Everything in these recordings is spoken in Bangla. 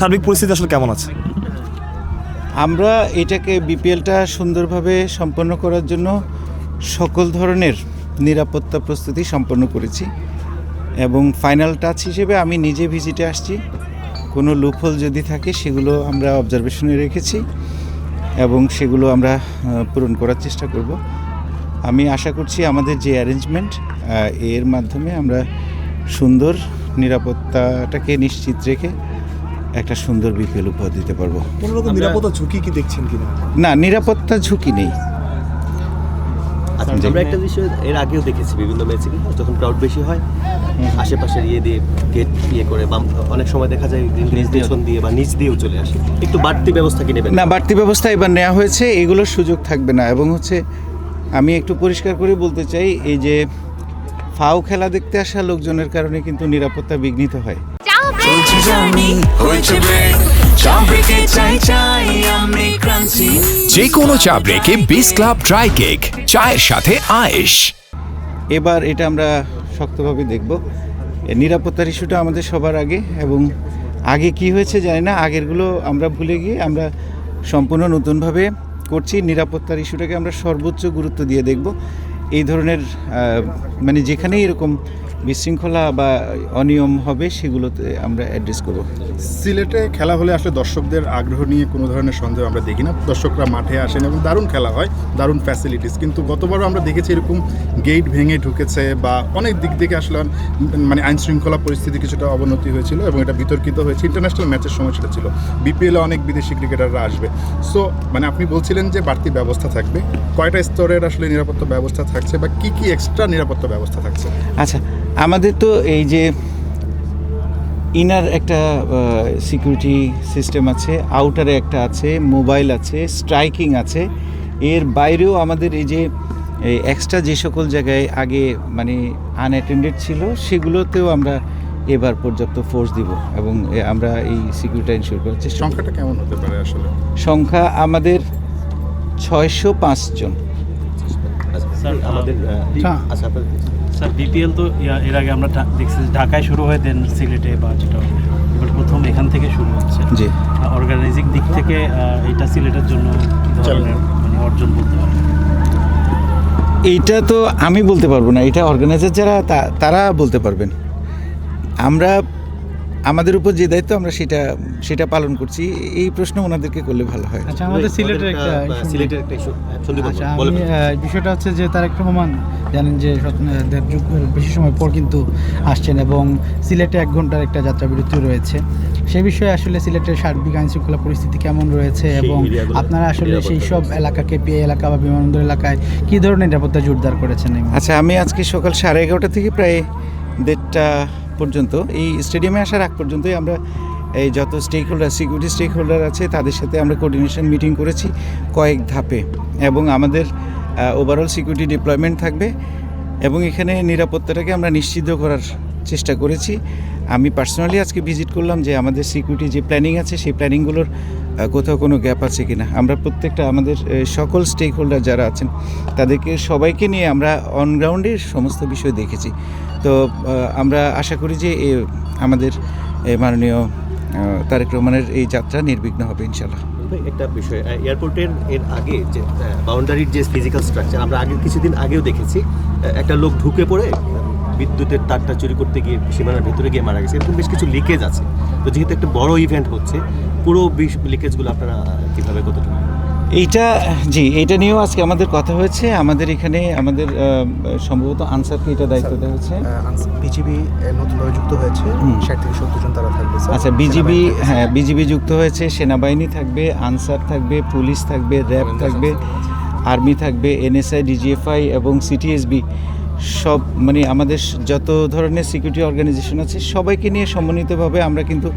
সার্বিক পরিস্থিতি আসলে কেমন আছে? আমরা এটাকে বিপিএলটা সুন্দরভাবে সম্পন্ন করার জন্য সকল ধরনের নিরাপত্তা প্রস্তুতি সম্পন্ন করেছি এবং ফাইনাল টাচ হিসেবে আমি নিজে ভিজিটে আসছি। কোনো লুপহোল যদি থাকে সেগুলো আমরা অবজারভেশনে রেখেছি এবং সেগুলো আমরা পূরণ করার চেষ্টা করব। আমি আশা করছি আমাদের যে অ্যারেঞ্জমেন্ট এর মাধ্যমে আমরা সুন্দর নিরাপত্তাটাকে নিশ্চিত রেখে একটা সুন্দর বিপিএল উপহার দিতে পারবো। কোনো রকম নিরাপত্তা ঝুঁকি কি দেখছেন কিনা? না, নিরাপত্তা ঝুঁকি নেই। আমরা একটা বিষয় এর আগেও দেখেছি বিভিন্ন ম্যাচে, যখন ক্রাউড বেশি হয় আশেপাশের দিয়ে গেট করে বা অনেক সময় দেখা যায় পেছন দিয়ে বা নিচ দিয়েও চলে আসে। একটু বাড়তি ব্যবস্থা কি নেবেন? না, বাড়তি ব্যবস্থা এবার নেওয়া হয়েছে, এগুলোর সুযোগ থাকবে না। এবং আমি একটু পরিষ্কার করে বলতে চাই, এই যে ফাউ খেলা দেখতে আসা লোকজনের কারণে কিন্তু নিরাপত্তা বিঘ্নিত হয়। যে কোনো চা ব্রেকে বিস ক্লাব ড্রাই কেক, চায়ের সাথে আয়েশ। এবার এটা আমরা শক্তভাবে দেখব। নিরাপত্তার ইস্যুটা আমাদের সবার আগে, এবং আগে কি হয়েছে জানি না, আগেরগুলো আমরা ভুলে গিয়ে আমরা সম্পূর্ণ নতুনভাবে করছি। নিরাপত্তার ইস্যুটাকে আমরা সর্বোচ্চ গুরুত্ব দিয়ে দেখব। এই ধরনের মানে যেখানেই এরকম বিশৃঙ্খলা বা অনিয়ম হবে সেগুলোতে আমরা অ্যাড্রেস করব। সিলেটে খেলা হলে আসলে দর্শকদের আগ্রহ নিয়ে কোনো ধরনের সন্দেহ আমরা দেখি না। দর্শকরা মাঠে আসেন এবং দারুণ খেলা হয়, দারুণ ফ্যাসিলিটিস। কিন্তু গতবারও আমরা দেখেছি এরকম গেট ভেঙে ঢুকেছে বা অনেক দিক থেকে আসলে মানে আইনশৃঙ্খলা পরিস্থিতি কিছুটা অবনতি হয়েছিল এবং এটা বিতর্কিত হয়েছে। ইন্টারন্যাশনাল ম্যাচের সময় সেটা ছিল। বিপিএলে অনেক বিদেশি ক্রিকেটাররা আসবে। সো মানে আপনি বলছিলেন যে বাড়তি ব্যবস্থা থাকবে, কয়টা স্তরের আসলে নিরাপত্তা ব্যবস্থা থাকছে বা কী কী এক্সট্রা নিরাপত্তা ব্যবস্থা থাকছে? আচ্ছা, আমাদের তো এই যে ইনার একটা সিকিউরিটি সিস্টেম আছে, আউটারে একটা আছে, মোবাইল আছে, স্ট্রাইকিং আছে। এর বাইরেও আমাদের এই যে এক্সট্রা যে সকল জায়গায় আগে মানে আনঅ্যাটেন্ডেড ছিল সেগুলোতেও আমরা এবার পর্যাপ্ত ফোর্স দিব এবং আমরা এই সিকিউরিটি ইনশিওর করার চেষ্টা। সংখ্যাটা কেমন হতে পারে আসলে? সংখ্যা আমাদের 605 জন। আমাদের স্যার বিপিএল তো এর আগে আমরা দেখছি ঢাকায় শুরু হয়, দেন সিলেটে বা যেটা এবার প্রথম এখান থেকে শুরু হচ্ছে। জি, অর্গানাইজিং দিক থেকে এটা সিলেটের জন্য কী ধরনের মানে অর্জন বলতে পারেন? এইটা তো আমি বলতে পারবো না, এটা অর্গানাইজার যারা তারা বলতে পারবেন। আমরা আমাদের উপর যে দায়িত্ব আমরা সেটা পালন করছি। এই প্রশ্ন ওনাদেরকে করলে ভালো হয়। আচ্ছা, আমাদের সিলেটের একটা বিষয়টা হচ্ছে যে তারেক রহমান জানেন যে দেড় যুগ বেশি সময় পর কিন্তু আসছেন এবং সিলেটে 1 ঘন্টার একটা যাত্রা বিরতি রয়েছে। সেই বিষয়ে আসলে সিলেটের সার্বিক আইন শৃঙ্খলা পরিস্থিতি কেমন রয়েছে এবং আপনারা আসলে সেই সব এলাকাকে পিএ এলাকা বা বিমানবন্দর এলাকায় কী ধরনের নিরাপত্তা জোরদার করেছেন? আচ্ছা, আমি আজকে সকাল 11:30 থেকে প্রায় 1:30 পর্যন্ত এই স্টেডিয়ামে আসার আগ পর্যন্তই আমরা এই যত সিকিউরিটি স্টেক হোল্ডার আছে তাদের সাথে আমরা কোঅর্ডিনেশন মিটিং করেছি কয়েক ধাপে, এবং আমাদের ওভারঅল সিকিউরিটি ডিপ্লয়মেন্ট থাকবে এবং এখানে নিরাপত্তাটাকে আমরা নিশ্চিত করার চেষ্টা করেছি। আমি পার্সোনালি আজকে ভিজিট করলাম যে আমাদের সিকিউরিটি যে প্ল্যানিং আছে সেই প্ল্যানিংগুলোর কোথাও কোনো গ্যাপ আছে কিনা। আমরা প্রত্যেকটা আমাদের সকল স্টেক হোল্ডার যারা আছেন তাদেরকে সবাইকে নিয়ে আমরা অনগ্রাউন্ডের সমস্ত বিষয় দেখেছি। তো আমরা আশা করি যে আমাদের মাননীয় তারেক রহমানের এই যাত্রা নির্বিঘ্ন হবে ইনশাআল্লাহ। একটা বিষয়, এয়ারপোর্টের এর আগে যে বাউন্ডারির যে ফিজিক্যাল স্ট্রাকচার আমরা কিছুদিন আগেও দেখেছি, একটা লোক ঢুকে পড়ে বিদ্যুতের তারটা চুরি করতে গিয়ে সীমানার ভেতরে গিয়ে মারা গেছে। এরকম বেশ কিছু লিকেজ আছে। তো যেহেতু একটা বড় ইভেন্ট হচ্ছে, পুরো লিকেজগুলো আপনারা কীভাবে কতটুকু? এইটা নিয়েও আজকে আমাদের কথা হয়েছে। আমাদের এখানে সম্ভবত আনসারকে এটা দায়িত্ব দেওয়া হয়েছে। বিজিবি নতুনভাবে যুক্ত হয়েছে, 60 থেকে 70 জন তারা থাকবে। আচ্ছা, বিজিবি যুক্ত হয়েছে, সেনাবাহিনী থাকবে, আনসার থাকবে, পুলিশ থাকবে, র্যাব থাকবে, আর্মি থাকবে, এনএসআই, ডিজিএফআই এবং সিটিএসবি, সব মানে আমাদের যত ধরনের সিকিউরিটি অর্গানাইজেশন আছে সবাইকে নিয়ে সমন্বিতভাবে আমরা কিন্তু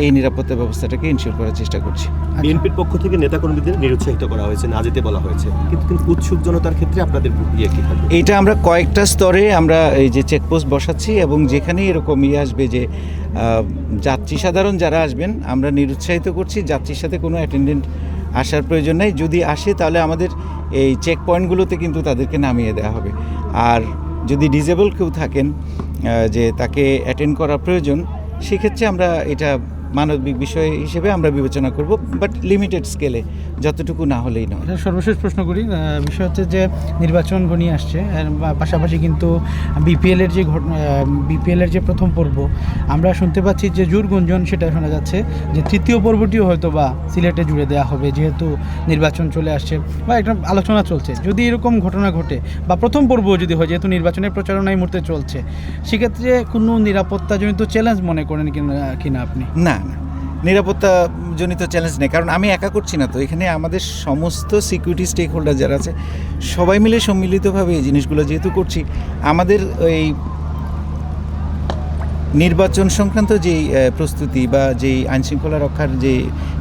এই নিরাপত্তা ব্যবস্থাটাকে ইনশিওর করার চেষ্টা করছি। বিএনপির পক্ষ থেকে নেতাকর্মীদের নিরুৎসাহিত করা হয়েছে, না যেতে বলা হয়েছে, কিন্তু উৎসুক জনতার ক্ষেত্রে আপনাদের কি থাকবে? এইটা আমরা কয়েকটা স্তরে আমরা এই যে চেকপোস্ট বসাচ্ছি এবং যেখানেই এরকম আসবে যে যাত্রী সাধারণ যারা আসবেন আমরা নিরুৎসাহিত করছি। যাত্রীর সাথে কোনো অ্যাটেন্ডেন্ট আসার প্রয়োজন নেই। যদি আসে তাহলে আমাদের এই চেক পয়েন্টগুলোতে কিন্তু তাদেরকে নামিয়ে দেওয়া হবে। আর যদি ডিসেবল কেউ থাকেন যে তাকে অ্যাটেন্ড করা প্রয়োজন, সেক্ষেত্রে আমরা এটা মানবিক বিষয় হিসেবে আমরা বিবেচনা করব, বাট লিমিটেড স্কেলে, যতটুকু না হলেই নয়। এটা সর্বশেষ প্রশ্ন করি, বিষয় হচ্ছে যে নির্বাচন ঘনিয়ে আসছে, এর পাশাপাশি কিন্তু বিপিএলের যে প্রথম পর্ব আমরা শুনতে পাচ্ছি যে জোর গুঞ্জন, সেটা শোনা যাচ্ছে যে তৃতীয় পর্বটিও হয়তো বা সিলেটে জুড়ে দেওয়া হবে, যেহেতু নির্বাচন চলে আসছে বা একটা আলোচনা চলছে। যদি এরকম ঘটনা ঘটে বা প্রথম পর্ব যদি হয়, যেহেতু নির্বাচনের প্রচারণা এই মুহূর্তে চলছে, সেক্ষেত্রে কোনো নিরাপত্তাজনিত চ্যালেঞ্জ মনে করেন কিনা আপনি? না, নিরাপত্তাজনিত চ্যালেঞ্জ নেই, কারণ আমি একা করছি না তো, এখানে আমাদের সমস্ত সিকিউরিটি স্টেক হোল্ডার যারা আছে সবাই মিলে সম্মিলিতভাবে এই জিনিসগুলো যেহেতু করছি, আমাদের ওই নির্বাচন সংক্রান্ত যেই প্রস্তুতি বা যেই আইনশৃঙ্খলা রক্ষার যে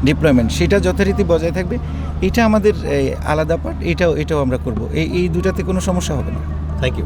ডিপ্লয়মেন্ট, সেটা যথারীতি বজায় থাকবে। এটা আমাদের আলাদা পার্ট, এটাও আমরা করব। এই দুটাতে কোনো সমস্যা হবে না। Thank you.